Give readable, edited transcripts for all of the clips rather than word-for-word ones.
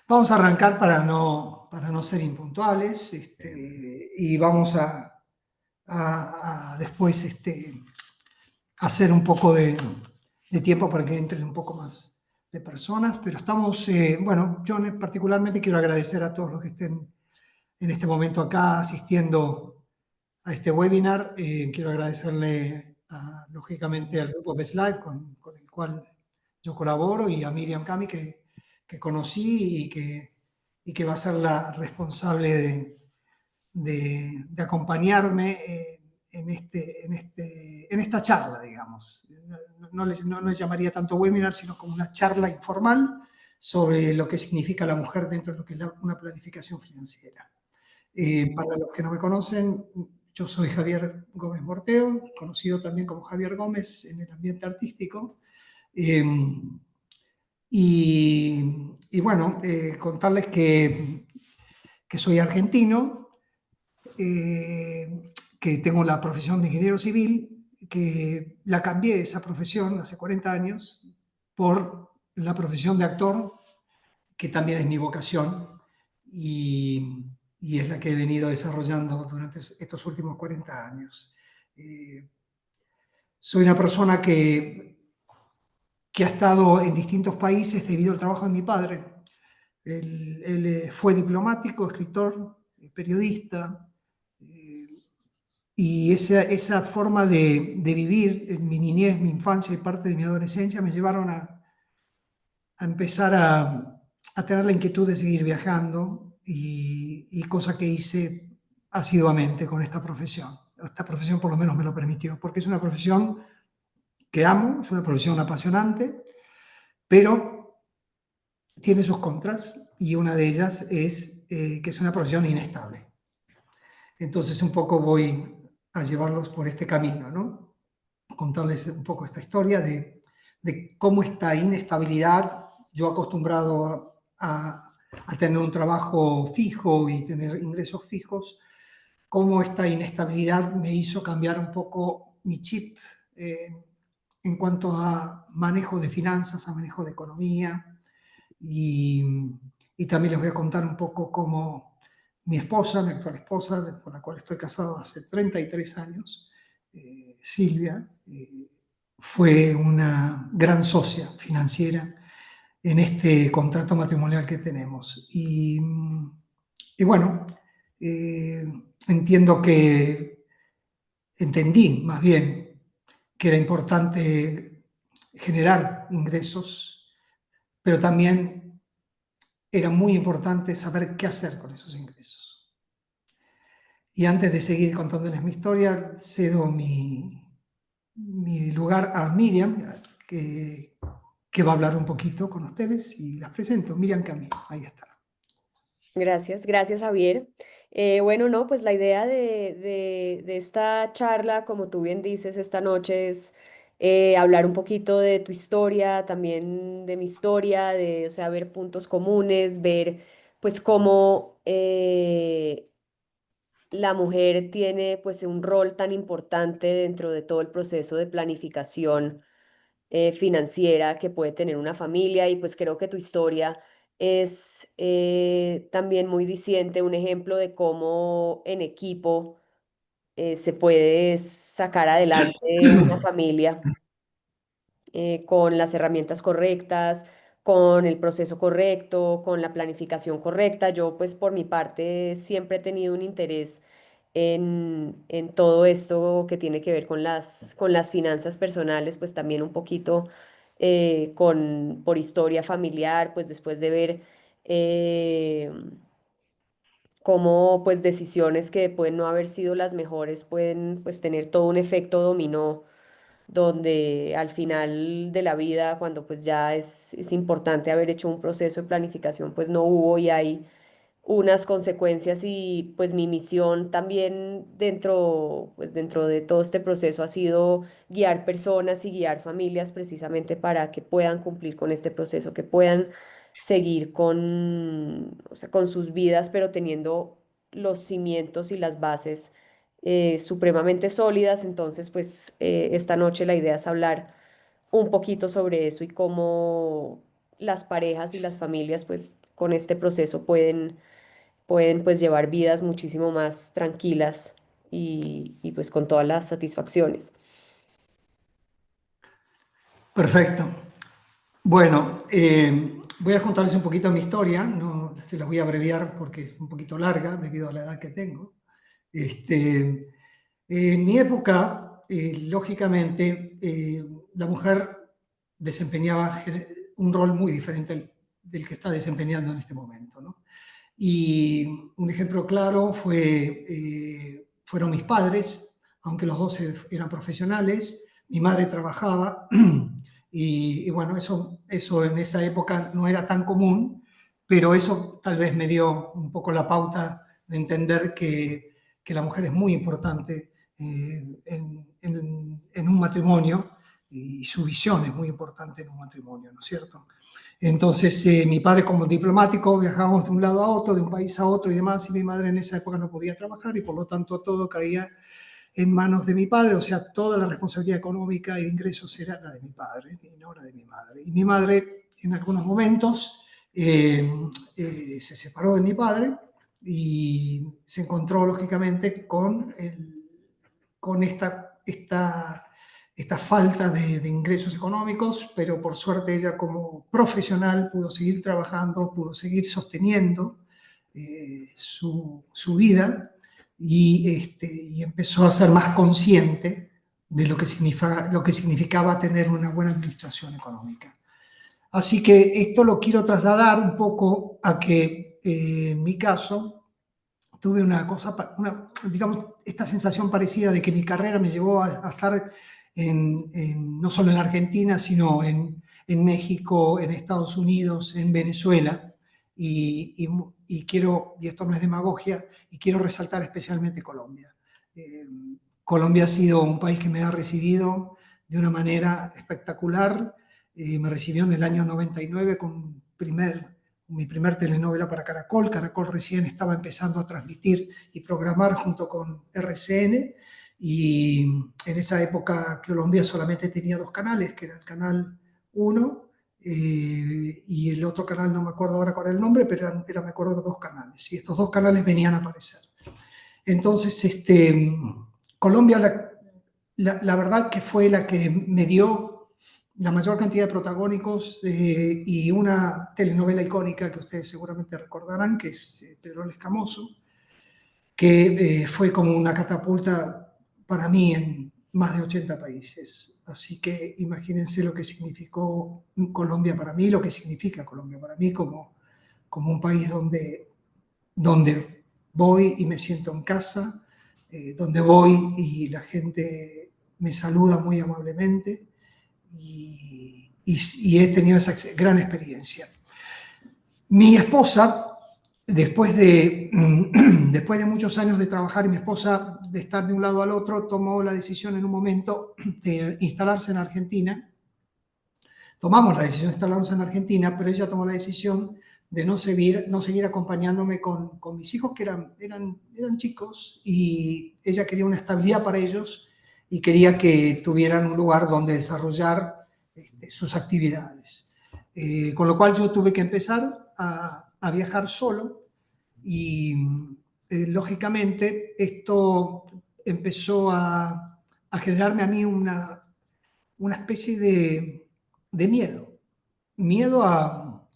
vamos a arrancar para no ser impuntuales, y vamos a después hacer un poco de tiempo para que entren un poco más de personas, pero estamos, bueno, yo particularmente quiero agradecer a todos los que estén en este momento acá asistiendo a este webinar. Quiero agradecerle lógicamente al grupo BestLife con el cual yo colaboro, y a Miriam Cami que conocí y que va a ser la responsable de acompañarme en esta charla, digamos. No le llamaría tanto webinar, sino como una charla informal sobre lo que significa la mujer dentro de lo que es una planificación financiera. Para los que no me conocen, yo soy Javier Gómez Morteo, conocido también como Javier Gómez en el ambiente artístico. Y bueno, contarles que soy argentino, que tengo la profesión de ingeniero civil, que la cambié esa profesión hace 40 años por la profesión de actor, que también es mi vocación y es la que he venido desarrollando durante estos últimos 40 años. Soy una persona que ha estado en distintos países debido al trabajo de mi padre. Él fue diplomático, escritor, periodista, y esa forma de vivir en mi niñez, mi infancia y parte de mi adolescencia me llevaron a empezar a tener la inquietud de seguir viajando, y cosa que hice asiduamente con esta profesión. Esta profesión por lo menos me lo permitió, porque es una profesión que amo, es una profesión apasionante, pero tiene sus contras, y una de ellas es que es una profesión inestable. Entonces un poco voy a llevarlos por este camino, ¿no? Contarles un poco esta historia de cómo esta inestabilidad, yo acostumbrado a tener un trabajo fijo y tener ingresos fijos, cómo esta inestabilidad me hizo cambiar un poco mi chip en cuanto a manejo de finanzas, a manejo de economía, y también les voy a contar un poco cómo mi esposa, mi actual esposa, con la cual estoy casado hace 33 años, Silvia, fue una gran socia financiera en este contrato matrimonial que tenemos. Y bueno, eh, entiendo que, entendí más bien que era importante generar ingresos, pero también era muy importante saber qué hacer con esos ingresos. Y antes de seguir contándoles mi historia, cedo mi lugar a Miriam, que va a hablar un poquito con ustedes, y las presento. Miriam Cami, ahí está. Gracias, gracias Javier. Bueno, no, pues la idea de esta charla, como tú bien dices, esta noche es hablar un poquito de tu historia, también de mi historia, o sea, ver puntos comunes, ver pues cómo la mujer tiene pues un rol tan importante dentro de todo el proceso de planificación financiera que puede tener una familia, y pues creo que tu historia es también muy diciente, un ejemplo de cómo en equipo se puede sacar adelante una familia con las herramientas correctas, con el proceso correcto, con la planificación correcta. Yo, pues por mi parte, siempre he tenido un interés en todo esto que tiene que ver con las finanzas personales, pues también un poquito por historia familiar, pues después de ver eh, cómo pues decisiones que pueden no haber sido las mejores pueden pues tener todo un efecto dominó, donde al final de la vida, cuando pues ya es importante haber hecho un proceso de planificación, pues no hubo, y hay unas consecuencias. Y pues mi misión también dentro de todo este proceso ha sido guiar personas y guiar familias precisamente para que puedan cumplir con este proceso, que puedan seguir o sea, con sus vidas, pero teniendo los cimientos y las bases supremamente sólidas. Entonces, pues esta noche la idea es hablar un poquito sobre eso y cómo las parejas y las familias pues con este proceso pueden pues llevar vidas muchísimo más tranquilas y pues con todas las satisfacciones. Perfecto. Bueno, voy a contarles un poquito mi historia, no se las voy a abreviar porque es un poquito larga debido a la edad que tengo. Este, en mi época, lógicamente, la mujer desempeñaba un rol muy diferente del que está desempeñando en este momento, ¿no? Y un ejemplo claro fueron mis padres, aunque los dos eran profesionales, mi madre trabajaba y bueno, eso en esa época no era tan común, pero eso tal vez me dio un poco la pauta de entender que la mujer es muy importante en un matrimonio y su visión es muy importante en un matrimonio, ¿no es cierto? Entonces, mi padre como diplomático viajábamos de un lado a otro, de un país a otro y demás, y mi madre en esa época no podía trabajar y por lo tanto todo caía en manos de mi padre, o sea, toda la responsabilidad económica y de ingresos era la de mi padre y no la de mi madre. Y mi madre en algunos momentos se separó de mi padre y se encontró lógicamente con esta falta de ingresos económicos, pero por suerte ella como profesional pudo seguir trabajando, pudo seguir sosteniendo su vida y empezó a ser más consciente de lo que significaba tener una buena administración económica. Así que esto lo quiero trasladar un poco a que en mi caso tuve una cosa, digamos, esta sensación parecida de que mi carrera me llevó a estar no solo en Argentina, sino en México, en Estados Unidos, en Venezuela. Y quiero, y esto no es demagogia, y quiero resaltar especialmente Colombia. Eh, Colombia ha sido un país que me ha recibido de una manera espectacular. Me recibió en el año 99 con mi primer telenovela para Caracol. Caracol recién estaba empezando a transmitir y programar junto con RCN y en esa época Colombia solamente tenía dos canales, que era el canal 1 y el otro canal, no me acuerdo ahora cuál era el nombre, pero me acuerdo de dos canales y estos dos canales venían a aparecer. Entonces, Colombia, la verdad que fue la que me dio la mayor cantidad de protagónicos y una telenovela icónica que ustedes seguramente recordarán, que es Pedro el Escamoso, que fue como una catapulta para mí en más de 80 países. Así que imagínense lo que significó Colombia para mí, lo que significa Colombia para mí como un país donde voy y me siento en casa, donde voy y la gente me saluda muy amablemente y he tenido esa gran experiencia. Mi esposa, después de muchos años de trabajar y mi esposa de estar de un lado al otro, tomó la decisión en un momento de instalarse en Argentina. Tomamos la decisión de instalarnos en Argentina, pero ella tomó la decisión de no seguir acompañándome con mis hijos, que eran chicos, y ella quería una estabilidad para ellos y quería que tuvieran un lugar donde desarrollar sus actividades. Con lo cual yo tuve que empezar a viajar solo y lógicamente esto empezó a generarme a mí una especie de miedo. Miedo a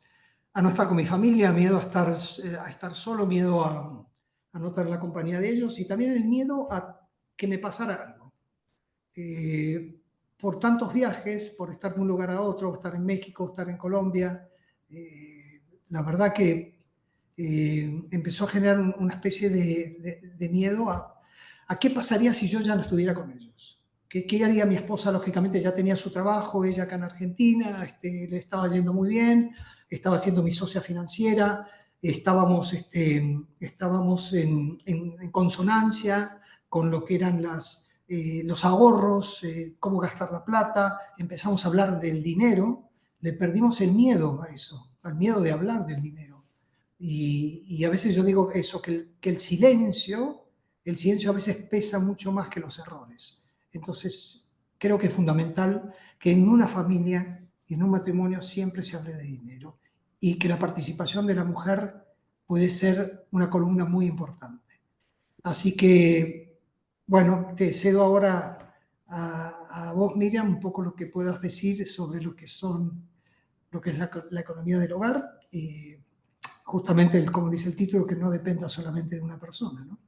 no estar con mi familia, miedo a estar solo, miedo a no tener la compañía de ellos y también el miedo a que me pasara algo. Por tantos viajes, por estar de un lugar a otro, estar en México, estar en Colombia, la verdad que empezó a generar una especie de miedo a qué pasaría si yo ya no estuviera con ellos. ¿Qué haría mi esposa? Lógicamente ya tenía su trabajo, ella acá en Argentina, le estaba yendo muy bien, estaba siendo mi socia financiera, estábamos en consonancia con lo que eran los ahorros, cómo gastar la plata, empezamos a hablar del dinero, le perdimos el miedo a eso, al miedo de hablar del dinero. Y a veces yo digo eso, que el silencio a veces pesa mucho más que los errores. Entonces, creo que es fundamental que en una familia y en un matrimonio siempre se hable de dinero y que la participación de la mujer puede ser una columna muy importante. Así que, bueno, te cedo ahora a vos, Miriam, un poco lo que puedas decir sobre lo que es la economía del hogar y justamente, como dice el título, que no dependa solamente de una persona, ¿no?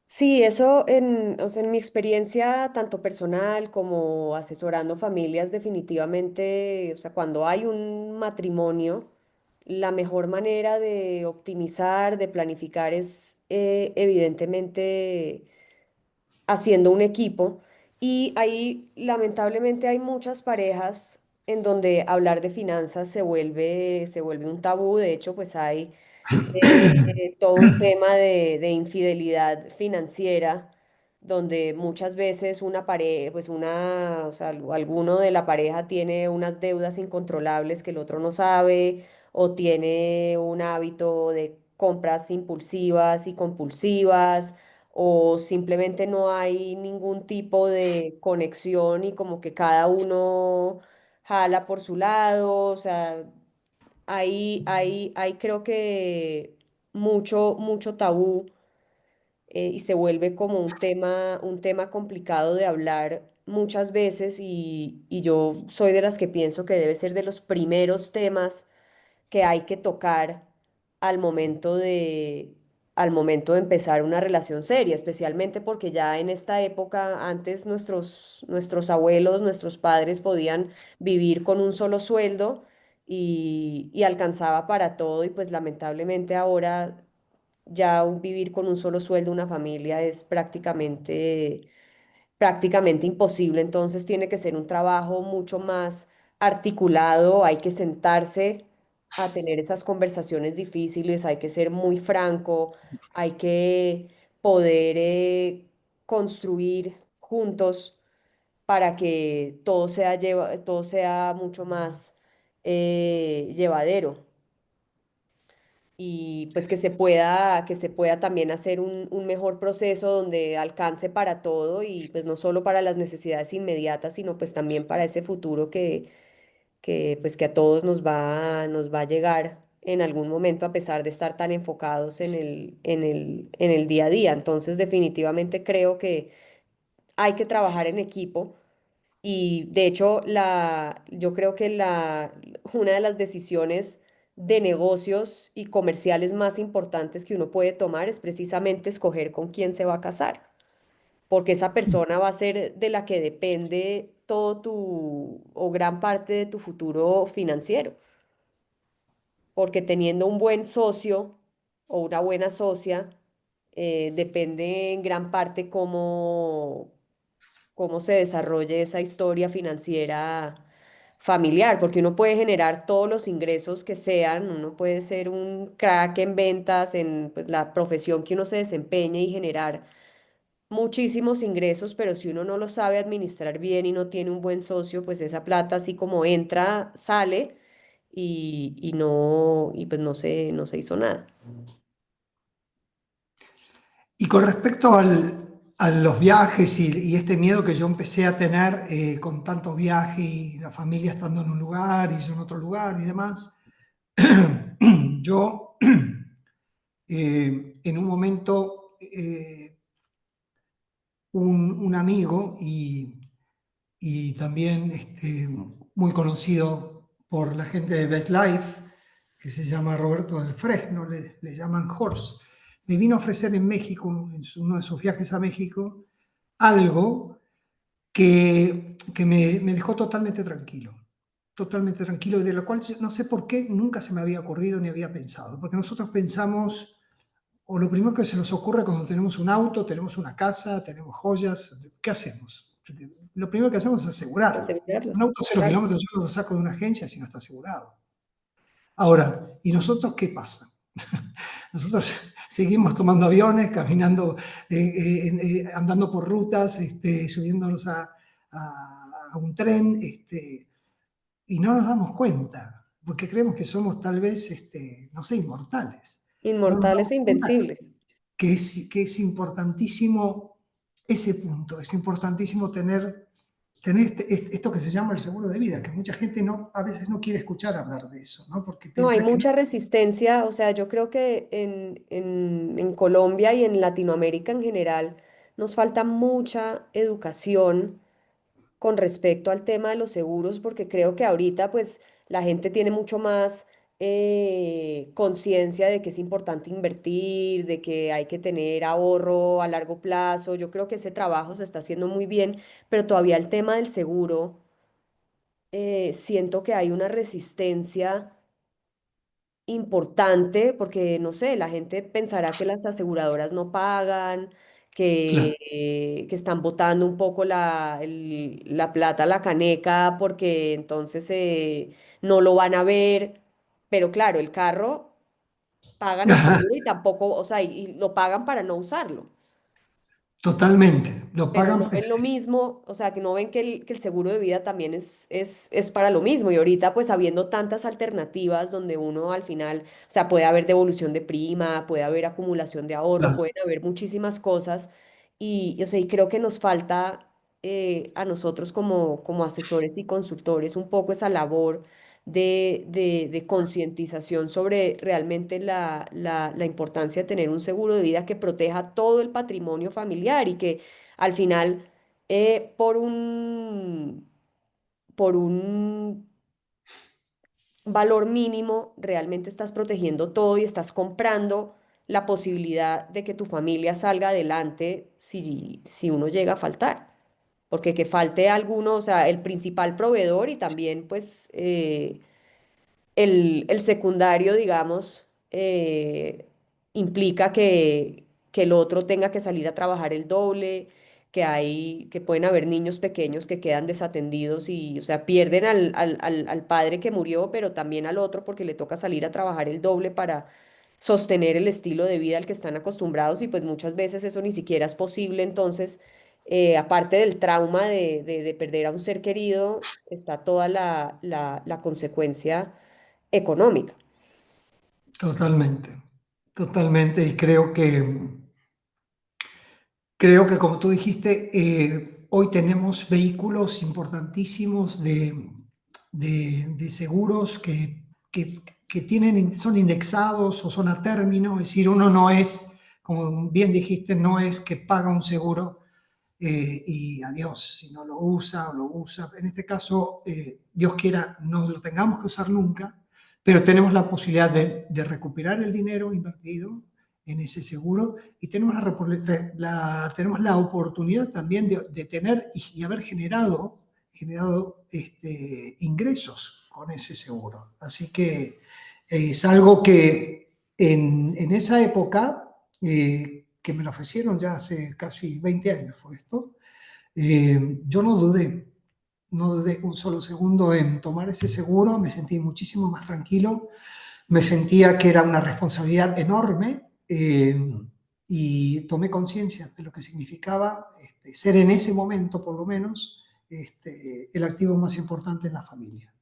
Sí, eso o sea, en mi experiencia, tanto personal como asesorando familias, definitivamente, o sea, cuando hay un matrimonio, la mejor manera de optimizar, de planificar es evidentemente haciendo un equipo. Y ahí, lamentablemente, hay muchas parejas en donde hablar de finanzas se vuelve un tabú. De hecho, pues hay todo un tema de infidelidad financiera, donde muchas veces una pareja, pues o sea, alguno de la pareja tiene unas deudas incontrolables que el otro no sabe, o tiene un hábito de compras impulsivas y compulsivas, o simplemente no hay ningún tipo de conexión y como que cada uno jala por su lado, o sea, ahí creo que mucho tabú, y se vuelve como un tema complicado de hablar muchas veces y yo soy de las que pienso que debe ser de los primeros temas que hay que tocar al momento al momento de empezar una relación seria, especialmente porque ya en esta época, antes nuestros abuelos, nuestros padres podían vivir con un solo sueldo y alcanzaba para todo y pues lamentablemente ahora ya vivir con un solo sueldo, una familia es prácticamente imposible, entonces tiene que ser un trabajo mucho más articulado, hay que sentarse a tener esas conversaciones difíciles, hay que ser muy franco, hay que poder construir juntos para que todo sea mucho más llevadero y pues que se pueda también hacer un mejor proceso donde alcance para todo y pues no solo para las necesidades inmediatas, sino pues también para ese futuro pues que a todos nos va a llegar en algún momento a pesar de estar tan enfocados en el día a día. Entonces definitivamente creo que hay que trabajar en equipo y de hecho, yo creo que una de las decisiones de negocios y comerciales más importantes que uno puede tomar es precisamente escoger con quién se va a casar, porque esa persona va a ser de la que depende todo o gran parte de tu futuro financiero, porque teniendo un buen socio o una buena socia, depende en gran parte cómo se desarrolle esa historia financiera familiar, porque uno puede generar todos los ingresos que sean, uno puede ser un crack en ventas, en pues, la profesión que uno se desempeñe y generar muchísimos ingresos, pero si uno no lo sabe administrar bien y no tiene un buen socio, pues esa plata así como entra, sale y pues no se hizo nada. Y con respecto a los viajes y este miedo que yo empecé a tener con tantos viajes y la familia estando en un lugar y yo en otro lugar y demás, yo en un momento un amigo y también muy conocido por la gente de Best Life, que se llama Roberto del Fresno, le llaman Horst, me vino a ofrecer en México, en uno de sus viajes a México, algo que me dejó totalmente tranquilo, y de lo cual no sé por qué nunca se me había ocurrido ni había pensado, porque nosotros pensamos, o lo primero que se nos ocurre cuando tenemos un auto, tenemos una casa, tenemos joyas, ¿qué hacemos? Lo primero que hacemos es asegurarlo. Un Asegurarlas, auto 0 kilómetros claro. yo no lo saco de una agencia si no está asegurado. Ahora, ¿y nosotros qué pasa? Nosotros seguimos tomando aviones, caminando, andando por rutas, subiéndonos a un tren, y no nos damos cuenta, porque creemos que somos tal vez, no sé, inmortales. No nos Inmortales damos e cuenta invencibles. que es importantísimo ese punto, es importantísimo tener tenés esto que se llama el seguro de vida, que mucha gente no, a veces no quiere escuchar hablar de eso, ¿no? Porque No, hay piensa que no. mucha resistencia, o sea, yo creo que en Colombia y en Latinoamérica en general nos falta mucha educación con respecto al tema de los seguros, porque creo que ahorita pues la gente tiene mucho más conciencia de que es importante invertir, de que hay que tener ahorro a largo plazo. Yo creo que ese trabajo se está haciendo muy bien, pero todavía el tema del seguro, siento que hay una resistencia importante porque, no sé, la gente pensará que las aseguradoras no pagan, Claro, que están botando un poco la plata a la caneca porque entonces no lo van a ver. Pero claro, el carro pagan el seguro y tampoco, o sea, y lo pagan para no usarlo, totalmente. Lo pero pagan. no ven lo mismo, o sea, que no ven que el seguro de vida también es para lo mismo. Y ahorita, pues, habiendo tantas alternativas donde uno al final, o sea, puede haber devolución de prima, puede haber acumulación de ahorro, Claro, pueden haber muchísimas cosas. O sea, y creo que nos falta a nosotros como asesores y consultores un poco esa labor de concientización sobre realmente la importancia de tener un seguro de vida que proteja todo el patrimonio familiar y que al final, por un valor mínimo, realmente estás protegiendo todo y estás comprando la posibilidad de que tu familia salga adelante si uno llega a faltar. Porque que falte alguno, o sea, el principal proveedor y también pues el secundario, digamos, implica que el otro tenga que salir a trabajar el doble, que pueden haber niños pequeños que quedan desatendidos y, o sea, pierden al padre que murió, pero también al otro porque le toca salir a trabajar el doble para sostener el estilo de vida al que están acostumbrados y pues muchas veces eso ni siquiera es posible. Entonces, aparte del trauma de perder a un ser querido, está toda la consecuencia económica. totalmente. Totalmente. Y creo que como tú dijiste, hoy tenemos vehículos importantísimos de seguros que son indexados o son a término, es decir, uno no es, como bien dijiste, no es que paga un seguro y adiós, si no lo usa o lo usa. En este caso, Dios quiera, no lo tengamos que usar nunca, pero tenemos la posibilidad de recuperar el dinero invertido en ese seguro y tenemos la oportunidad también de tener y haber generado ingresos con ese seguro. Así que es algo que en esa época, que me lo ofrecieron ya hace casi 20 años, fue esto, yo no dudé un solo segundo en tomar ese seguro, me sentí muchísimo más tranquilo, me sentía que era una responsabilidad enorme y tomé conciencia de lo que significaba ser en ese momento, por lo menos, el activo más importante en la familia,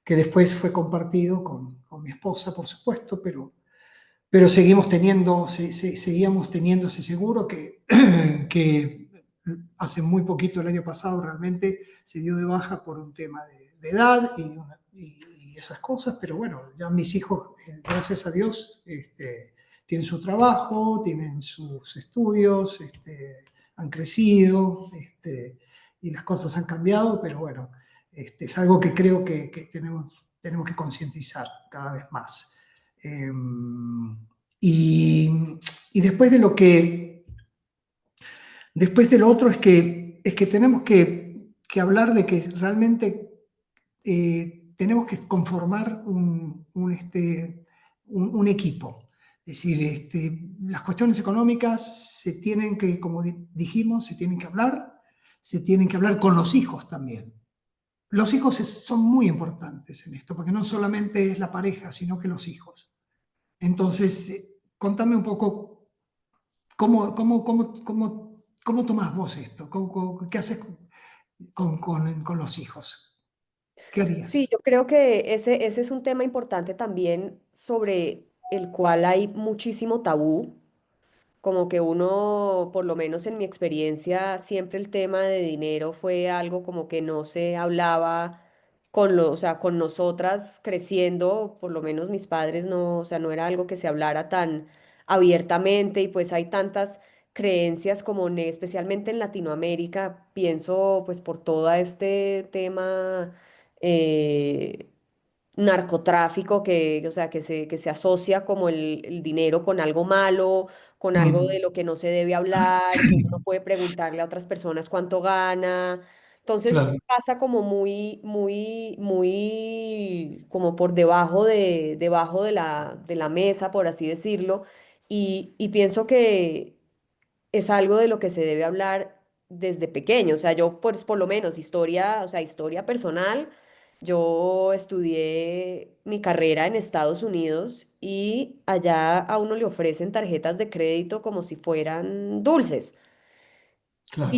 que después fue compartido con mi esposa, por supuesto, pero seguíamos teniendo ese seguro que hace muy poquito, el año pasado, realmente se dio de baja por un tema de edad y esas cosas, pero bueno, ya mis hijos, gracias a Dios, tienen su trabajo, tienen sus estudios, han crecido, y las cosas han cambiado, pero bueno, es algo que creo que tenemos que concientizar cada vez más. Eh, y, y después de lo otro es que tenemos que hablar de que realmente tenemos que conformar un equipo. Es decir, las cuestiones económicas se tienen que, como dijimos, se tienen que hablar con los hijos también. Los hijos son muy importantes en esto, porque no solamente es la pareja, sino que los hijos. Entonces, contame un poco cómo tomás vos esto, qué haces con los hijos, qué Sí, harías. yo creo que ese es un tema importante también sobre el cual hay muchísimo tabú como que uno, por lo menos en mi experiencia, siempre el tema de dinero fue algo como que no se hablaba o sea, con nosotras creciendo, por lo menos mis padres no, o sea, no era algo que se hablara tan abiertamente y pues hay tantas creencias como especialmente en Latinoamérica, pienso pues por todo este tema eh, narcotráfico que, o sea, que se asocia como el dinero con algo malo, con algo de Mm. lo que no se debe hablar, que uno no puede preguntarle a otras personas cuánto gana. Entonces Claro, pasa como muy, como por debajo de de la mesa, por así decirlo. Y pienso que es algo de lo que se debe hablar desde pequeño. O sea, yo pues por lo menos historia, o sea, historia personal, yo estudié mi carrera en Estados Unidos y allá a uno le ofrecen tarjetas de crédito como si fueran dulces. claro.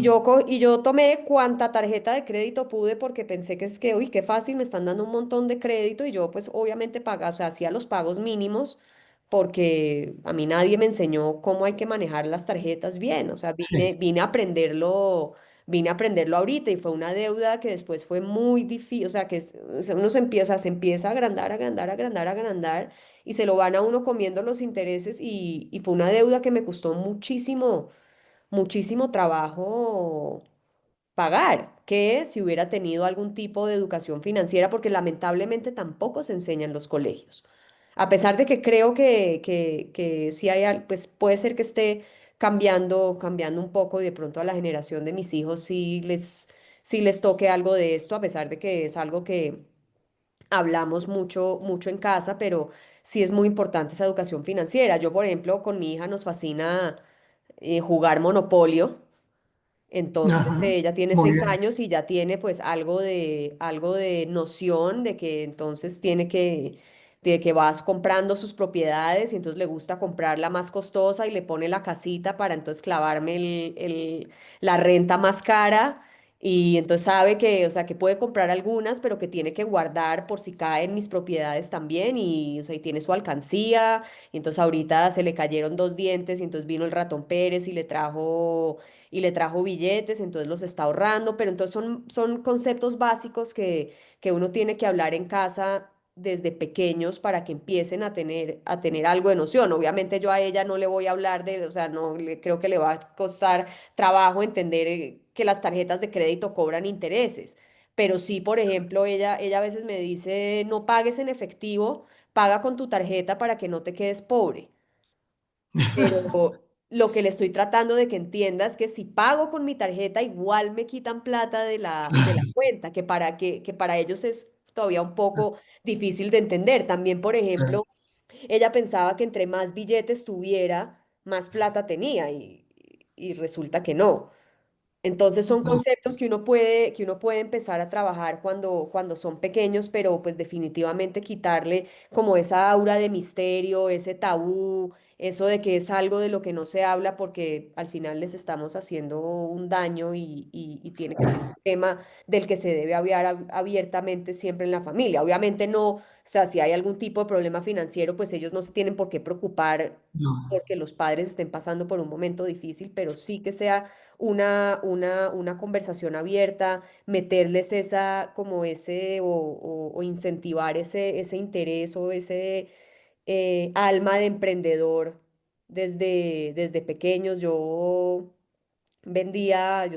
Y yo tomé cuanta tarjeta de crédito pude porque pensé que es que, uy, qué fácil, me están dando un montón de crédito y yo pues obviamente pagaba, o sea, hacía los pagos mínimos porque a mí nadie me enseñó cómo hay que manejar las tarjetas bien, o sea, Sí, vine a aprenderlo ahorita y fue una deuda que después fue muy difícil, o sea, o sea, uno se empieza a agrandar, agrandar, agrandar, agrandar y se lo van a uno comiendo los intereses y fue una deuda que me costó muchísimo trabajo pagar que si hubiera tenido algún tipo de educación financiera, porque lamentablemente tampoco se enseña en los colegios. A pesar de que creo que sí hay, pues puede ser que esté cambiando un poco y de pronto a la generación de mis hijos sí les toque algo de esto, a pesar de que es algo que hablamos mucho en casa, pero sí es muy importante esa educación financiera. Yo, por ejemplo, con mi hija nos fascina jugar Monopolio. Entonces ajá, ella tiene muy seis bien. años y ya tiene pues algo de noción de que entonces de que vas comprando sus propiedades y entonces le gusta comprar la más costosa y le pone la casita para entonces clavarme la renta más cara y entonces sabe que, o sea, que puede comprar algunas, pero que tiene que guardar por si caen mis propiedades también y, o sea, y tiene su alcancía y entonces ahorita se le cayeron dos dientes y entonces vino el ratón Pérez y le trajo billetes, entonces los está ahorrando, pero entonces son conceptos básicos que uno tiene que hablar en casa desde pequeños para que empiecen a tener algo de noción. Obviamente yo a ella no le voy a hablar o sea, creo que le va a costar trabajo entender que las tarjetas de crédito cobran intereses. Pero sí, por ejemplo, ella a veces me dice, no pagues en efectivo, paga con tu tarjeta para que no te quedes pobre. Pero lo que le estoy tratando de que entienda es que si pago con mi tarjeta, igual me quitan plata de de la Claro, cuenta, que para ellos es todavía un poco difícil de entender. También, por claro. ejemplo, ella pensaba que entre más billetes tuviera, más plata tenía y resulta que no. Entonces son No, conceptos que uno puede empezar a trabajar cuando son pequeños, pero pues definitivamente quitarle como esa aura de misterio, ese tabú, eso de que es algo de lo que no se habla porque al final les estamos haciendo un daño y tiene que ser un tema del que se debe hablar abiertamente siempre en la familia. Obviamente no, o sea, si hay algún tipo de problema financiero, pues ellos no se tienen por qué preocupar no, porque los padres estén pasando por un momento difícil, pero sí que sea una conversación abierta, meterles esa, como ese, o incentivar ese interés o ese alma de emprendedor desde pequeños. Yo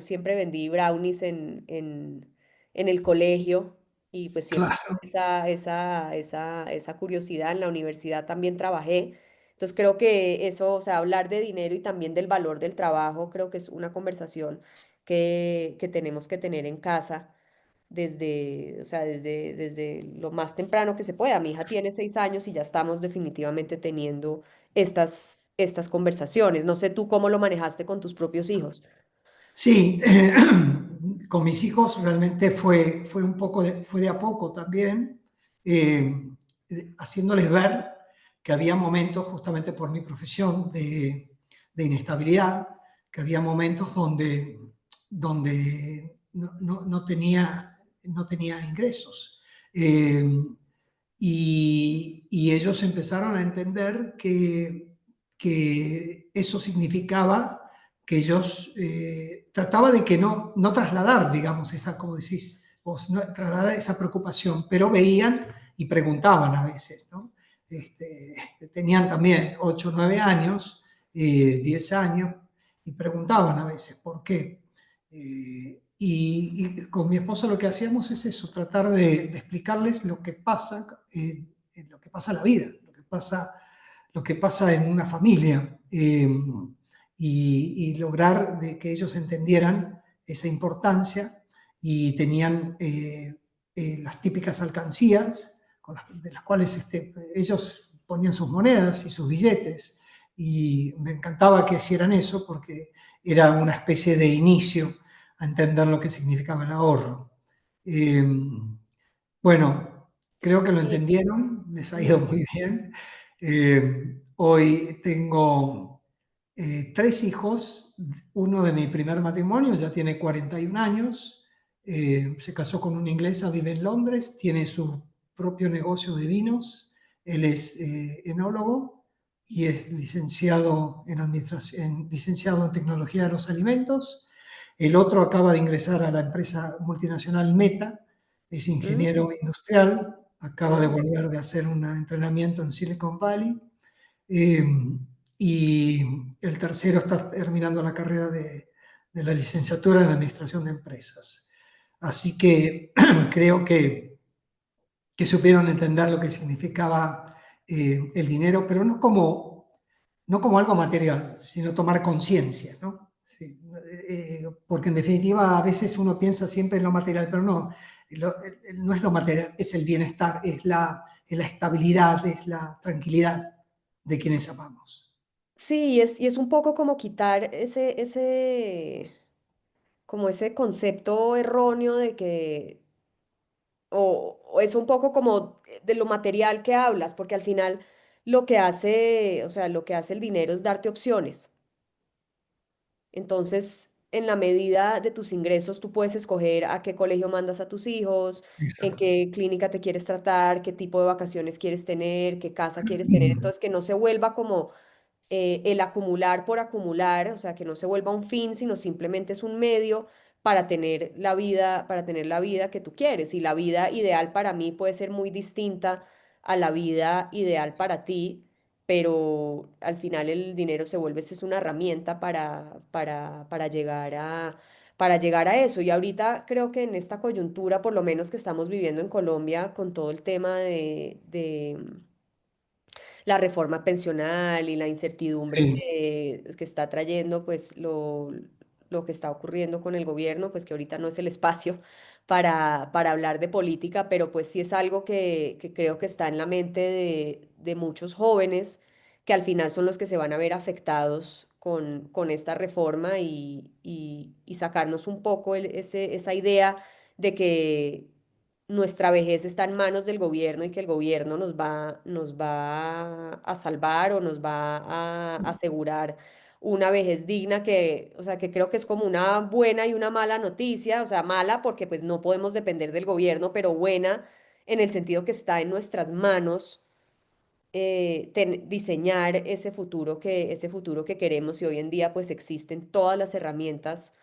siempre vendí brownies en el colegio y pues siempre claro. esa curiosidad. En la universidad también trabajé. Entonces creo que eso, o sea, hablar de dinero y también del valor del trabajo, creo que es una conversación que tenemos que tener en casa o sea, desde lo más temprano que se pueda. Mi hija tiene 6 años y ya estamos definitivamente teniendo estas conversaciones. No sé tú cómo lo manejaste con tus propios hijos. Sí, con mis hijos realmente fue un poco fue de a poco también, haciéndoles ver que había momentos, justamente por mi profesión, de inestabilidad, que había momentos donde no tenía ingresos. Y ellos empezaron a entender que que eso significaba que ellos trataba de que no trasladar, digamos, esa, como decís vos, no trasladar esa preocupación, pero veían y preguntaban a veces, ¿no? Tenían también 8 o 9 años, 10 años, y preguntaban a veces por qué. Y con mi esposa lo que hacíamos es eso, tratar de explicarles lo que pasa, lo que pasa en la vida, lo que pasa en una familia, y lograr de que ellos entendieran esa importancia y tenían las típicas alcancías de las cuales ellos ponían sus monedas y sus billetes, y me encantaba que hicieran eso porque era una especie de inicio a entender lo que significaba el ahorro. Eh, bueno, creo que lo Sí. entendieron, les ha ido Ujú. muy bien. Hoy tengo 3 hijos, uno de mi primer matrimonio ya tiene 41 años, se casó con una inglesa, vive en Londres, tiene su propio negocio de vinos, él es enólogo y es licenciado en administración, licenciado en tecnología de los alimentos. El otro acaba de ingresar a la empresa multinacional Meta, es ingeniero Mm, industrial, acaba de ah, volver de hacer un entrenamiento en Silicon Valley, eh, y el tercero está terminando la carrera de la licenciatura en Administración de Empresas. Así que creo que supieron entender lo que significaba el dinero, pero no como algo material, sino tomar conciencia, ¿no? Sí, porque en definitiva a veces uno piensa siempre en lo material, pero no, no es lo material, es el bienestar, es la estabilidad, es la tranquilidad de quienes amamos. sí, y es un poco como quitar como ese concepto erróneo de que, o es un poco como de lo material que hablas, porque al final lo que hace, o sea, lo que hace el dinero es darte opciones. Entonces, en la medida de tus ingresos, tú puedes escoger a qué colegio mandas a tus hijos, en Exacto. qué clínica te quieres tratar, qué tipo de vacaciones quieres tener, qué casa quieres tener. Entonces, que no se vuelva como el acumular por acumular, o sea, que no se vuelva un fin, sino simplemente es un medio para tener la vida que tú quieres. Y la vida ideal para mí puede ser muy distinta a la vida ideal para ti, pero al final el dinero se vuelve, es una herramienta para llegar a eso. Y ahorita creo que en esta coyuntura, por lo menos que estamos viviendo en Colombia, con todo el tema de la reforma pensional y la incertidumbre Sí, que está trayendo, pues lo que está ocurriendo con el gobierno, pues que ahorita no es el espacio para hablar de política, pero pues sí es algo que creo que está en la mente de muchos jóvenes que al final son los que se van a ver afectados con esta reforma y sacarnos un poco esa idea de que nuestra vejez está en manos del gobierno y que el gobierno nos va a salvar o nos va a asegurar una vejez digna que, o sea, que creo que es como una buena y una mala noticia, o sea, mala porque pues no podemos depender del gobierno, pero buena en el sentido que está en nuestras manos diseñar ese futuro que queremos y hoy en día pues existen todas las herramientas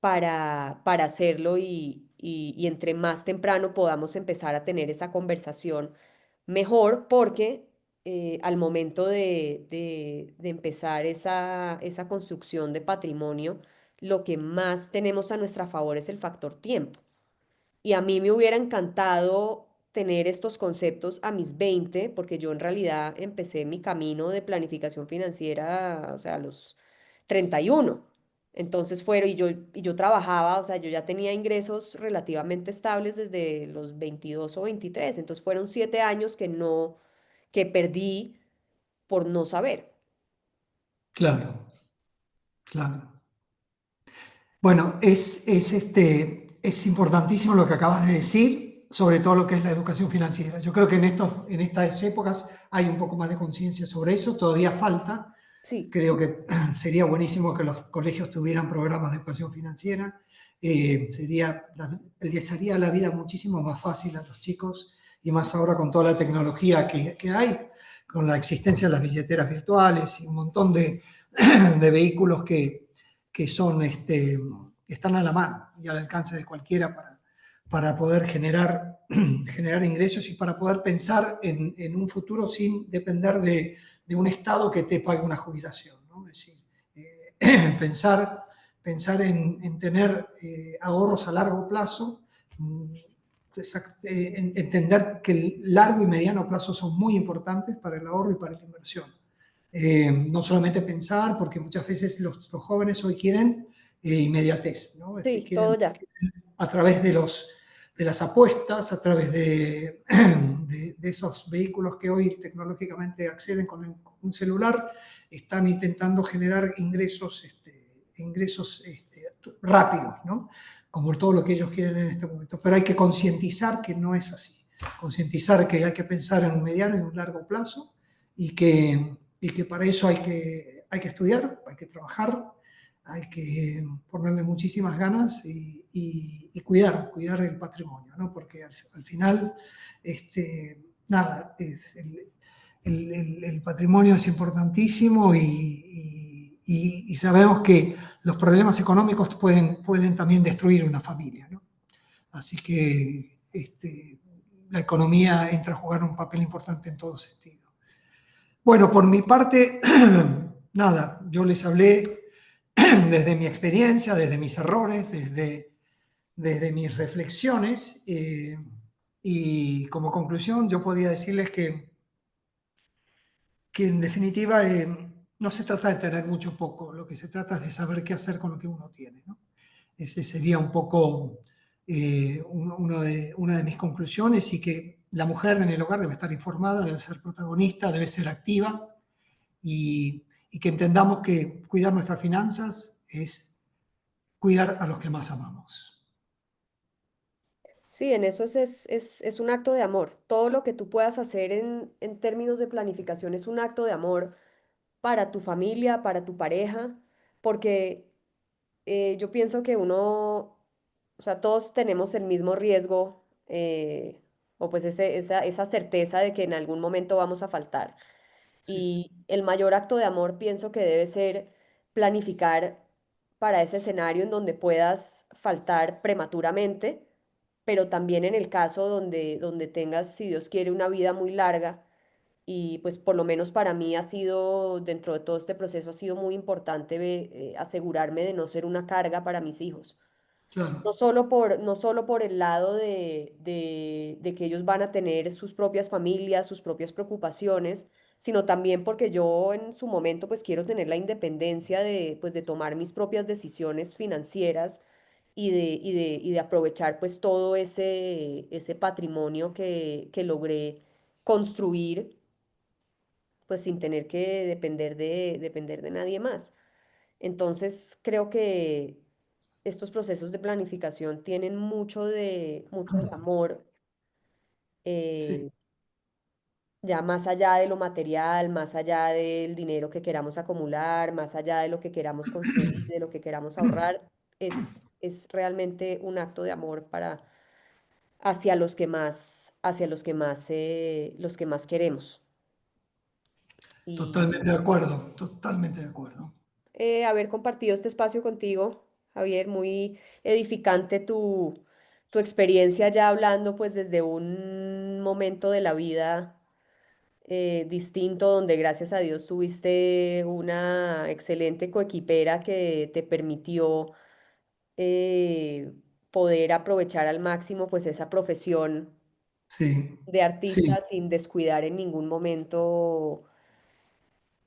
para hacerlo y entre más temprano podamos empezar a tener esa conversación, mejor porque al momento de empezar esa construcción de patrimonio, lo que más tenemos a nuestra favor es el factor tiempo. Y a mí me hubiera encantado tener estos conceptos a mis 20 porque yo en realidad empecé mi camino de planificación financiera, o sea, a los 31. Entonces fueron, y yo trabajaba, o sea, yo ya tenía ingresos relativamente estables desde los 22 o 23. Entonces fueron 7 años que perdí por no saber. claro, claro. Bueno, es importantísimo lo que acabas de decir, sobre todo lo que es la educación financiera. Yo creo que en estas épocas hay un poco más de conciencia sobre eso, todavía falta. Sí, Creo que sería buenísimo que los colegios tuvieran programas de educación financiera. Les haría la vida muchísimo más fácil a los chicos y más ahora con toda la tecnología que hay. con la existencia de las billeteras virtuales y un montón de vehículos que son, están a la mano y al alcance de cualquiera para poder generar, generar ingresos y para poder pensar en un futuro sin depender de un Estado que te pague una jubilación, ¿no? Es decir, pensar en tener ahorros a largo plazo, entender que el largo y mediano plazo son muy importantes para el ahorro y para la inversión. No solamente pensar, porque muchas veces los jóvenes hoy quieren inmediatez, ¿no? Sí, todo Quieren ya. a través de las apuestas, a través de esos vehículos que hoy tecnológicamente acceden con un celular, están intentando generar ingresos rápidos, ¿no? Como todo lo que ellos quieren en este momento. Pero hay que concientizar que no es así. Concientizar que hay que pensar en un mediano y un largo plazo y que para eso hay que estudiar, hay que trabajar, hay que ponerle muchísimas ganas y cuidar el patrimonio, ¿no? Porque al final, nada, el patrimonio es importantísimo y sabemos que los problemas económicos pueden también destruir una familia, ¿no? Así que la economía entra a jugar un papel importante en todo sentido. Bueno, por mi parte, nada, yo les hablé desde mi experiencia, desde mis errores, desde mis reflexiones, y como conclusión yo podría decirles que en definitiva no se trata de tener mucho o poco, lo que se trata es de saber qué hacer con lo que uno tiene, ¿no? Ese sería un poco una de mis conclusiones, y que la mujer en el hogar debe estar informada, debe ser protagonista, debe ser activa, y que entendamos que cuidar nuestras finanzas es cuidar a los que más amamos. Sí, en eso es un acto de amor. Todo lo que tú puedas hacer en términos de planificación es un acto de amor para tu familia, para tu pareja, porque yo pienso que uno, o sea, todos tenemos el mismo riesgo, o pues esa certeza de que en algún momento vamos a faltar. Sí, Y el mayor acto de amor pienso que debe ser planificar para ese escenario en donde puedas faltar prematuramente, pero también en el caso donde tengas, si Dios quiere, una vida muy larga. Y pues por lo menos para mí ha sido, dentro de todo este proceso, ha sido muy importante asegurarme de no ser una carga para mis hijos. claro, No solo por el lado de que ellos van a tener sus propias familias, sus propias preocupaciones, sino también porque yo en su momento pues quiero tener la independencia pues, de tomar mis propias decisiones financieras y de aprovechar pues todo ese patrimonio que logré construir pues sin tener que depender de nadie más. Entonces, creo que estos procesos de planificación tienen mucho de amor, sí, eh, ya más allá de lo material, más allá del dinero que queramos acumular, más allá de lo que queramos construir, de lo que queramos ahorrar, es realmente un acto de amor hacia los que más queremos. Y totalmente de acuerdo, totalmente de acuerdo. haber compartido este espacio contigo, Javier, muy edificante tu experiencia ya hablando pues desde un momento de la vida distinto donde gracias a Dios tuviste una excelente coequipera que te permitió eh, poder aprovechar al máximo pues esa profesión Sí, de sí, artista sin descuidar en ningún momento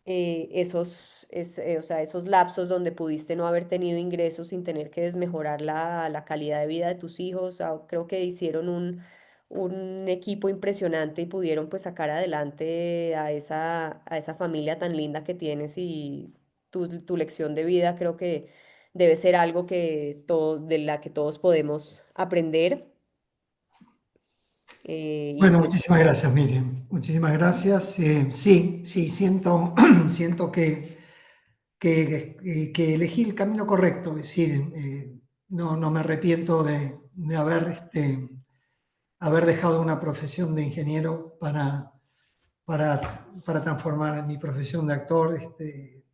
o sea, esos lapsos donde pudiste no haber tenido ingresos sin tener que desmejorar la calidad de vida de tus hijos. Creo que hicieron un equipo impresionante y pudieron pues sacar adelante a esa familia tan linda que tienes y tu lección de vida creo que debe ser algo de la que todos podemos aprender. Y bueno, pues muchísimas gracias, Miriam. Muchísimas gracias. Sí, sí, siento, siento que elegí el camino correcto. Es decir, no me arrepiento de haber dejado una profesión de ingeniero para transformar mi profesión de actor,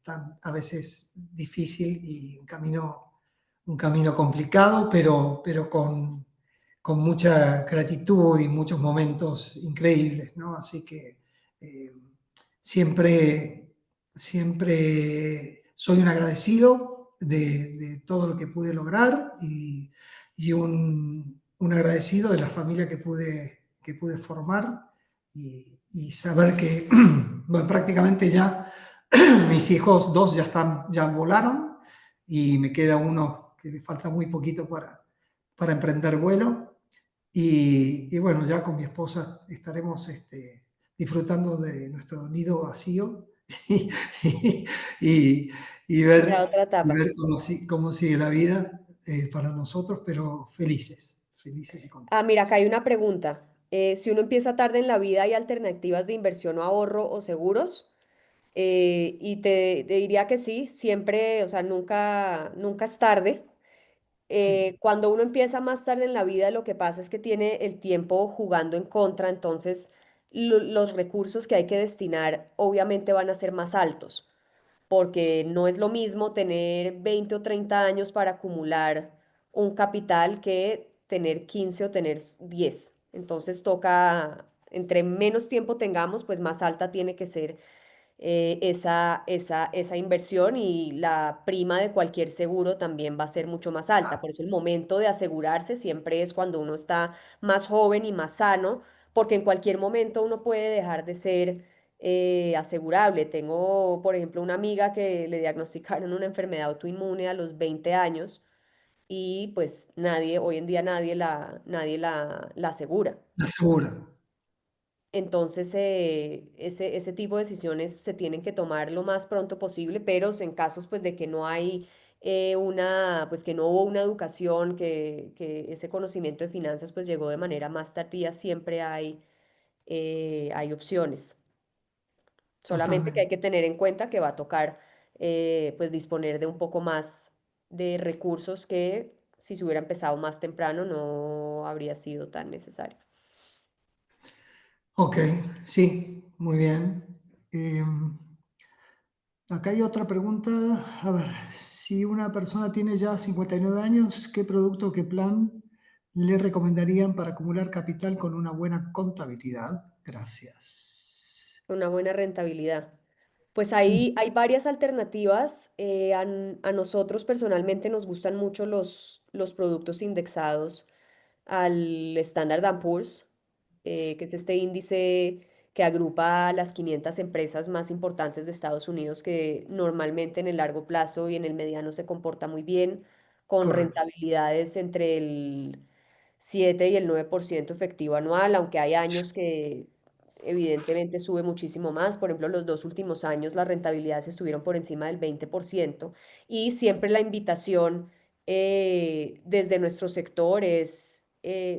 tan a veces difícil y un camino complicado, pero con mucha gratitud y muchos momentos increíbles, ¿no? Así que eh, siempre, siempre soy un agradecido de todo lo que pude lograr y un agradecido de la familia que pude formar y saber que bueno, prácticamente ya mis hijos, dos ya volaron y me queda uno que le falta muy poquito para emprender vuelo. Y bueno, ya con mi esposa estaremos disfrutando de nuestro nido vacío y, y, y La ver, otra y etapa. ver cómo sigue la vida para nosotros, pero felices, felices y Ah, contentos. mira, acá hay una pregunta. Si uno empieza tarde en la vida, ¿hay alternativas de inversión o ahorro o seguros? Y te diría que sí, siempre, o sea, nunca es tarde. Sí, Cuando uno empieza más tarde en la vida, lo que pasa es que tiene el tiempo jugando en contra, entonces los recursos que hay que destinar obviamente van a ser más altos, porque no es lo mismo tener 20 o 30 años para acumular un capital que tener 15 o tener 10. Entonces toca, entre menos tiempo tengamos, pues más alta tiene que ser esa inversión y la prima de cualquier seguro también va a ser mucho más alta. Por eso el momento de asegurarse siempre es cuando uno está más joven y más sano, porque en cualquier momento uno puede dejar de ser asegurable. Tengo, por ejemplo, una amiga que le diagnosticaron una enfermedad autoinmune a los 20 años y pues nadie, hoy en día nadie la asegura. la segura. Entonces, ese tipo de decisiones se tienen que tomar lo más pronto posible, pero en casos pues de que no hay pues que no hubo una educación, que ese conocimiento de finanzas pues llegó de manera más tardía, siempre hay opciones. Solamente que hay Totalmente. que tener en cuenta que va a tocar pues disponer de un poco más de recursos que si se hubiera empezado más temprano no habría sido tan necesario. Ok, sí, muy bien. Acá hay otra pregunta. A ver, si una persona tiene ya 59 años, ¿qué producto o qué plan le recomendarían para acumular capital con una buena contabilidad? Gracias. Una buena rentabilidad. Pues Mm, hay varias alternativas. A nosotros personalmente nos gustan mucho los productos indexados al Standard Poor's, que es este índice que agrupa a las 500 empresas más importantes de Estados Unidos, que normalmente en el largo plazo y en el mediano se comporta muy bien, con correcto. rentabilidades entre el 7 y el 9% efectivo anual, aunque hay años que evidentemente sube muchísimo más. Por ejemplo, los 2 últimos años las rentabilidades estuvieron por encima del 20% y siempre la invitación desde nuestro sector es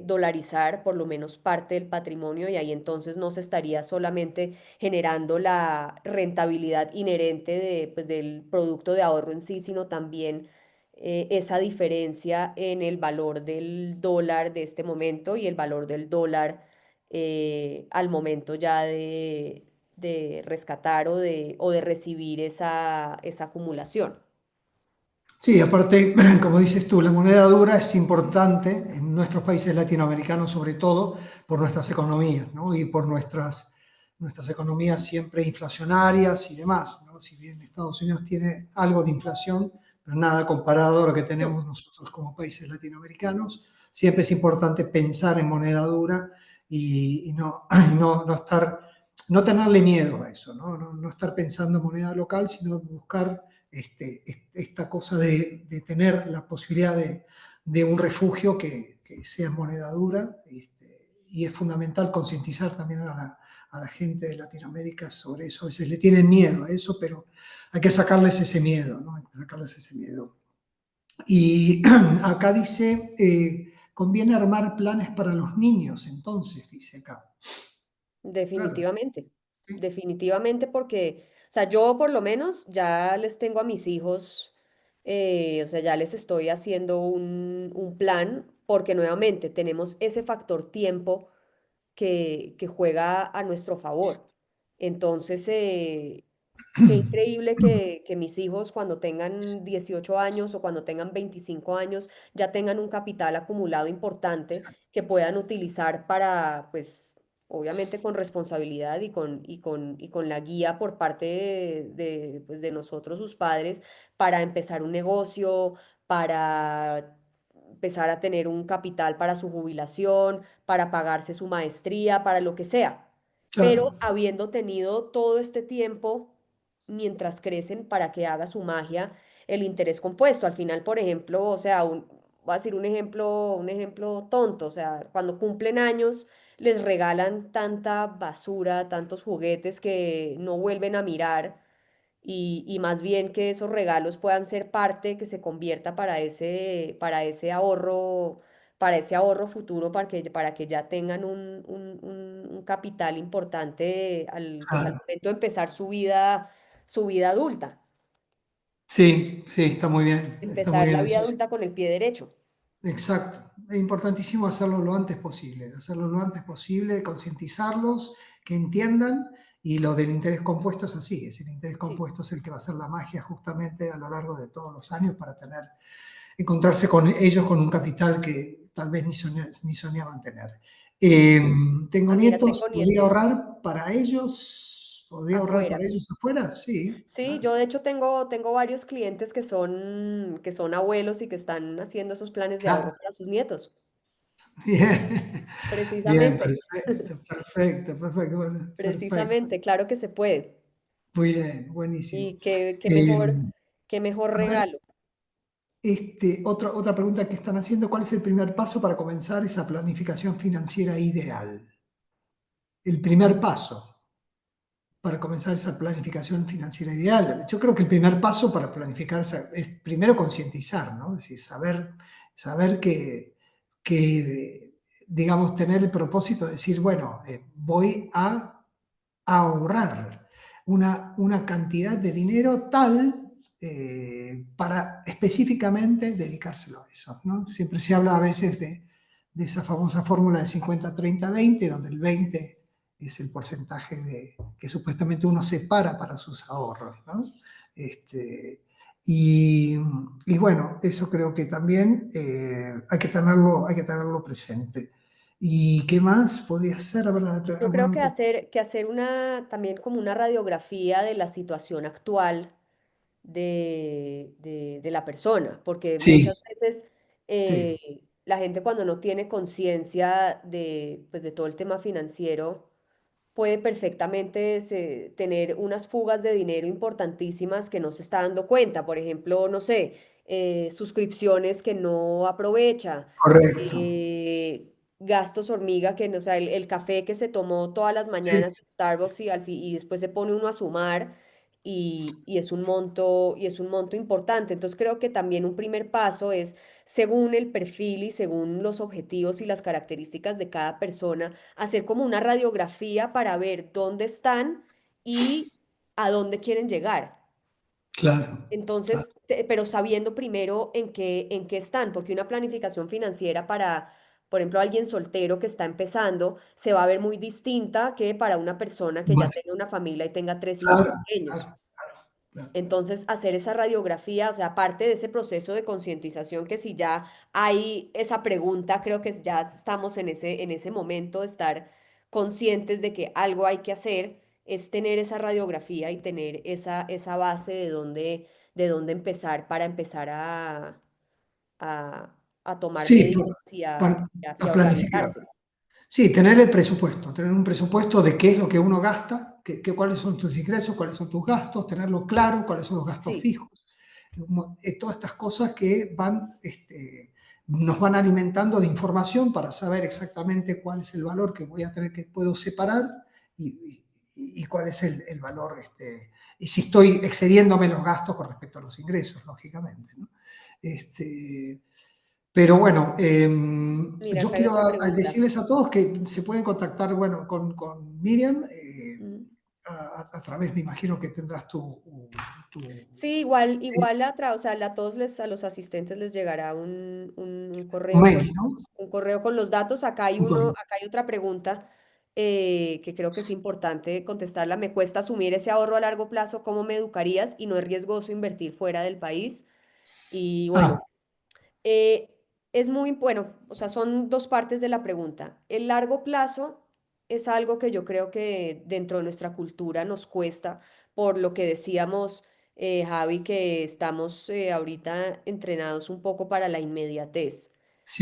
dolarizar por lo menos parte del patrimonio y ahí entonces no se estaría solamente generando la rentabilidad inherente pues, del producto de ahorro en sí, sino también esa diferencia en el valor del dólar de este momento y el valor del dólar al momento ya de rescatar o de recibir esa acumulación. Sí, aparte, como dices tú, la moneda dura es importante en nuestros países latinoamericanos, sobre todo por nuestras economías, ¿no? Y por nuestras economías siempre inflacionarias y demás, ¿no? Si bien Estados Unidos tiene algo de inflación, pero nada comparado a lo que No, tenemos nosotros como países latinoamericanos, siempre es importante pensar en moneda dura y no, no estar, no tenerle miedo a eso, ¿no? No estar pensando en moneda local, sino buscar esta cosa de tener la posibilidad de un refugio que sea moneda dura. Y es fundamental concientizar también a la gente de Latinoamérica sobre eso. A veces le tienen miedo a eso, pero hay que sacarles ese miedo, ¿no? Hay que sacarles ese miedo. Y acá dice, conviene armar planes para los niños, entonces, dice acá. Claro, definitivamente, sí, definitivamente porque, o sea, yo por lo menos ya les tengo a mis hijos, o sea, ya les estoy haciendo un plan porque nuevamente tenemos ese factor tiempo que juega a nuestro favor. Entonces, qué increíble que mis hijos cuando tengan 18 años o cuando tengan 25 años ya tengan un capital acumulado importante que puedan utilizar para, pues, obviamente con responsabilidad y con la guía por parte pues, de nosotros, sus padres, para empezar un negocio, para empezar a tener un capital para su jubilación, para pagarse su maestría, para lo que sea, pero Claro, habiendo tenido todo este tiempo mientras crecen para que haga su magia el interés compuesto. Al final, por ejemplo, o sea, voy a decir un ejemplo tonto, o sea, cuando cumplen años les regalan tanta basura, tantos juguetes que no vuelven a mirar y más bien que esos regalos puedan ser parte que se convierta para ese ahorro futuro, para que ya tengan un capital importante pues al claro. momento de empezar su vida adulta, Sí, sí, está muy empezar bien la vida eso. adulta con el pie derecho. Exacto. Es importantísimo hacerlo lo antes posible, hacerlo lo antes posible, concientizarlos, que entiendan, y lo del interés compuesto es así, es el interés Sí, compuesto es el que va a hacer la magia justamente a lo largo de todos los años para encontrarse con ellos con un capital que tal vez ni soñaban tener. sí. ¿Tengo Ah, mira, nietos? tengo nietos ¿Podría ahorrar afuera. para ellos afuera? Sí, Sí, claro. yo de hecho tengo varios clientes que son abuelos y que están haciendo esos planes de ahorro Claro. para sus nietos. Bien, bien, Precisamente, perfecto, perfecto, perfecto, bueno, perfecto. precisamente, claro que se puede. Muy bien, buenísimo. Y Eh, qué mejor a ver, regalo. otra pregunta que están haciendo, ¿cuál es el primer paso para comenzar esa planificación financiera ideal? El primer paso para comenzar esa planificación financiera ideal. Yo creo que el primer paso para planificar es primero concientizar, ¿no? Es decir, saber que, digamos, tener el propósito de decir, bueno, voy a ahorrar una cantidad de dinero tal para específicamente dedicárselo a eso, ¿no? Siempre se habla a veces de esa famosa fórmula de 50-30-20, donde el 20 es el porcentaje que supuestamente uno separa para sus ahorros, ¿no? Este, y, y, bueno, eso creo que también hay que tenerlo presente. ¿Y qué más podría ser? Yo creo ¿Alguna otra? que hacer también como una radiografía de la situación actual de la persona, porque muchas Sí, veces sí, la gente cuando no tiene conciencia pues, de todo el tema financiero, puede perfectamente tener unas fugas de dinero importantísimas que no se está dando cuenta. Por ejemplo, no sé, suscripciones que no aprovecha, correcto. gastos hormiga, que no, o sea, el café que se tomó todas las Sí, mañanas en Starbucks y después se pone uno a sumar y es un monto importante. Entonces creo que también un primer paso es, según el perfil y según los objetivos y las características de cada persona, hacer como una radiografía para ver dónde están y a dónde quieren llegar. claro, claro. Entonces, pero sabiendo primero en qué están, porque una planificación financiera para, por ejemplo, alguien soltero que está empezando, se va a ver muy distinta que para una persona que ya Bueno, tenga una familia y tenga tres hijos claro, pequeños. claro, claro. Entonces, hacer esa radiografía, o sea, aparte de ese proceso de concientización, que si ya hay esa pregunta, creo que ya estamos en ese momento de estar conscientes de que algo hay que hacer, es tener esa radiografía y tener esa base de dónde empezar para empezar a, a tomar Sí, medidas y a a planificar. organizarse. Sí, tener el presupuesto, tener un presupuesto de qué es lo que uno gasta, cuáles son tus ingresos, cuáles son tus gastos, tenerlo claro, cuáles son los gastos Sí, fijos. Todas estas cosas que nos van alimentando de información para saber exactamente cuál es el valor que voy a tener, que puedo separar y cuál es el valor, y si estoy excediéndome los gastos con respecto a los ingresos, lógicamente, ¿no? Este, pero bueno, mira, yo acá hay quiero otra pregunta. decirles a todos que se pueden contactar, bueno, con Miriam, Mm. a través, me imagino que tendrás tu Sí, igual o sea, a todos a los asistentes les llegará mail, ¿no? un correo con los datos. Un correo. Acá hay otra pregunta que creo que es importante contestarla. Me cuesta asumir ese ahorro a largo plazo, ¿cómo me educarías? Y no es riesgoso invertir fuera del país. Y bueno, Ah, eh, es muy bueno, o sea, son dos partes de la pregunta. El largo plazo es algo que yo creo que dentro de nuestra cultura nos cuesta, por lo que decíamos, Javi, que estamos ahorita entrenados un poco para la inmediatez.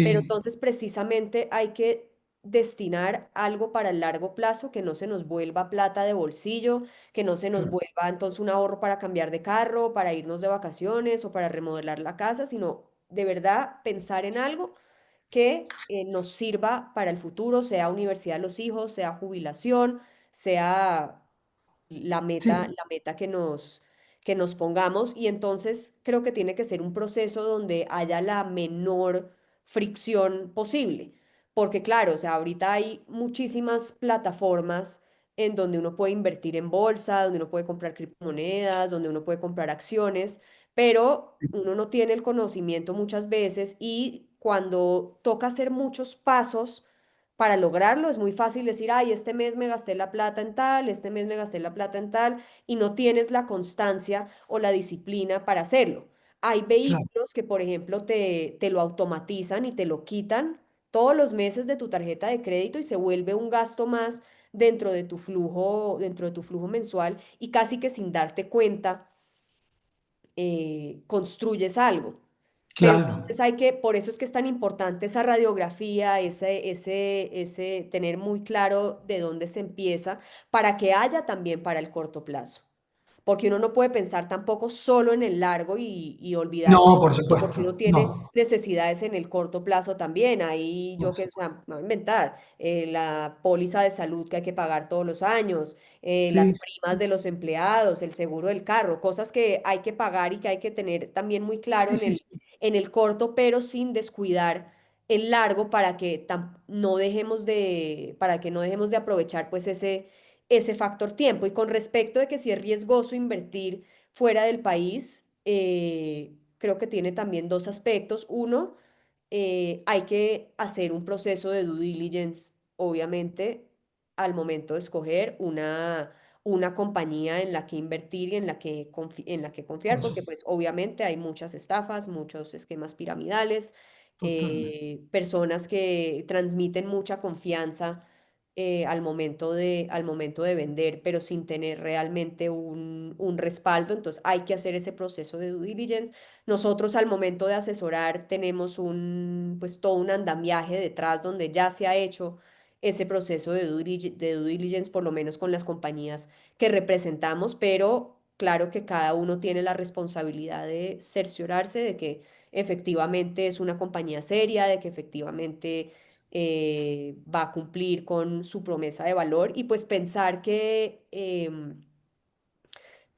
Pero sí, entonces precisamente hay que destinar algo para el largo plazo, que no se nos vuelva plata de bolsillo, que no se nos claro, vuelva entonces un ahorro para cambiar de carro, para irnos de vacaciones o para remodelar la casa, sino de verdad pensar en algo que nos sirva para el futuro, sea universidad de los hijos, sea jubilación, sea sí, la meta que nos pongamos. Y entonces creo que tiene que ser un proceso donde haya la menor fricción posible. Porque claro, o sea, ahorita hay muchísimas plataformas en donde uno puede invertir en bolsa, donde uno puede comprar criptomonedas, donde uno puede comprar acciones, pero uno no tiene el conocimiento muchas veces y cuando toca hacer muchos pasos para lograrlo es muy fácil decir, ay, este mes me gasté la plata en tal, este mes me gasté la plata en tal, y no tienes la constancia o la disciplina para hacerlo. Hay claro, vehículos que, por ejemplo, te lo automatizan y te lo quitan todos los meses de tu tarjeta de crédito y se vuelve un gasto más dentro de tu flujo mensual y casi que sin darte cuenta construyes algo. Pero claro, entonces hay que, por eso es que es tan importante esa radiografía, ese tener muy claro de dónde se empieza, para que haya también para el corto plazo. Porque uno no puede pensar tampoco solo en el largo y olvidarse, no, por porque uno supuesto, tiene no, necesidades en el corto plazo también. Ahí por yo que, o supuesto. sea, me voy a inventar, la póliza de salud que hay que pagar todos los años, las Sí, primas de los empleados, el seguro del carro, cosas que hay que pagar y que hay que tener también muy claro sí, sí, sí, en el corto, pero sin descuidar el largo para que no dejemos para que no dejemos de aprovechar pues ese factor tiempo. Y con respecto de que si es riesgoso invertir fuera del país, creo que tiene también dos aspectos. Uno, hay que hacer un proceso de due diligence, obviamente, al momento de escoger una compañía en la que invertir y en la que confiar, por porque supuesto, pues obviamente hay muchas estafas, muchos esquemas piramidales, totalmente. personas que transmiten mucha confianza al momento de vender, pero sin tener realmente un respaldo. Entonces hay que hacer ese proceso de due diligence. Nosotros al momento de asesorar tenemos pues todo un andamiaje detrás donde ya se ha hecho ese proceso de due diligence, por lo menos con las compañías que representamos, pero claro que cada uno tiene la responsabilidad de cerciorarse de que efectivamente es una compañía seria, de que efectivamente va a cumplir con su promesa de valor y pues pensar que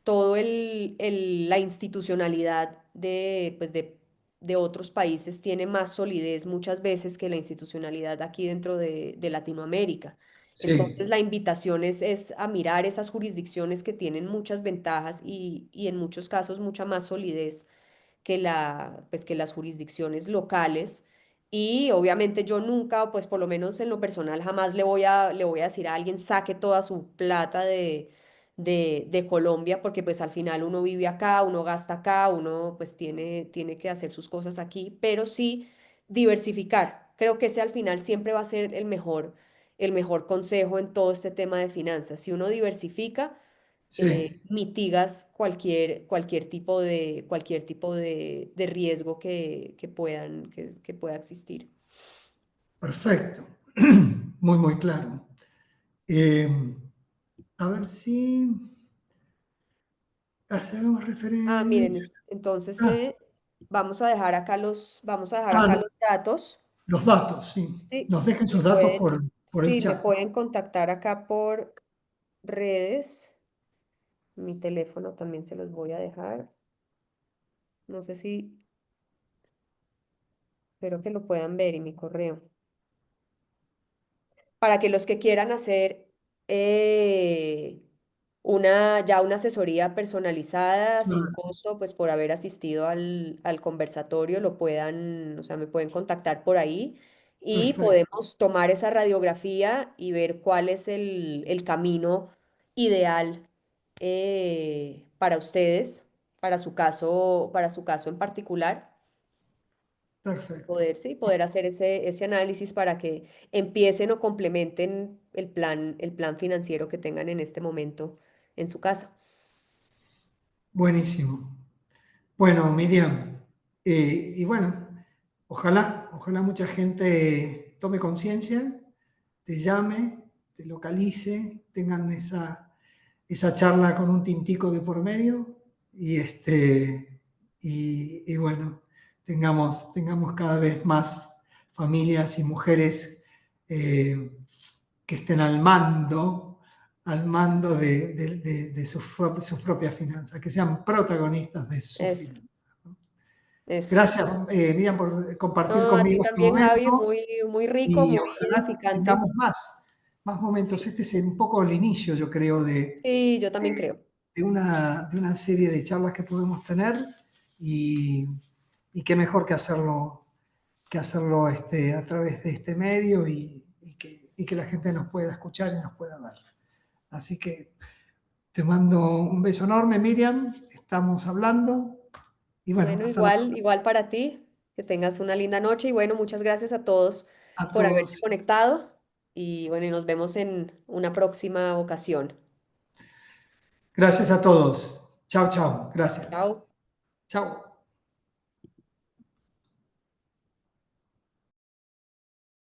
todo la institucionalidad pues de otros países tiene más solidez muchas veces que la institucionalidad aquí dentro de Latinoamérica. Sí, Entonces, la invitación es a mirar esas jurisdicciones que tienen muchas ventajas y en muchos casos mucha más solidez pues, que las jurisdicciones locales. Y obviamente yo nunca, pues por lo menos en lo personal, jamás le voy a decir a alguien saque toda su plata de Colombia, porque pues al final uno vive acá, uno gasta acá, uno pues tiene que hacer sus cosas aquí, pero sí diversificar. Creo que ese al final siempre va a ser el mejor consejo en todo este tema de finanzas. Si uno diversifica, sí, mitigas cualquier tipo de riesgo que pueda existir. perfecto. Muy, muy claro. Eh, a ver si hacemos Ah, miren, referencia. entonces Ah, vamos a dejar ah, acá los datos. los datos, sí. Sí, Nos dejen me sus datos pueden, por el sí, me chat. pueden contactar acá por redes. Mi teléfono también se los voy a dejar. No sé si, espero que lo puedan ver y mi correo. Para que los que quieran hacer ya una asesoría personalizada sin Claro, costo, pues por haber asistido al conversatorio, lo puedan, o sea, me pueden contactar por ahí y perfecto, podemos tomar esa radiografía y ver cuál es el camino ideal para ustedes, para su caso en particular. perfecto. Poder, sí, poder hacer ese análisis para que empiecen o complementen el plan financiero que tengan en este momento en su casa. Buenísimo. Bueno, Miriam, y bueno, ojalá mucha gente tome conciencia, te llame, te localice, tengan esa charla con un tintico de por medio y bueno, tengamos cada vez más familias y mujeres eh, que estén al mando de sus propias finanzas, que sean protagonistas de sus Es, finanzas. eso. Gracias, Miriam, por compartir No, a ti conmigo este también, Javi, momento muy, muy rico, y muy ojalá edificante. tengamos más momentos. Este es un poco el inicio, yo creo, Sí, yo también creo. de una serie de charlas que podemos tener y, y qué mejor que hacerlo a través de este medio y que la gente nos pueda escuchar y nos pueda ver. Así que te mando un beso enorme, Miriam. Estamos hablando y bueno, Bueno, hasta la igual, próxima. igual para ti, que tengas una linda noche y bueno, muchas gracias a todos A por haberse todos. conectado y bueno, y nos vemos en una próxima ocasión. Gracias a todos. Chao, chao. Chao. Gracias. Chao.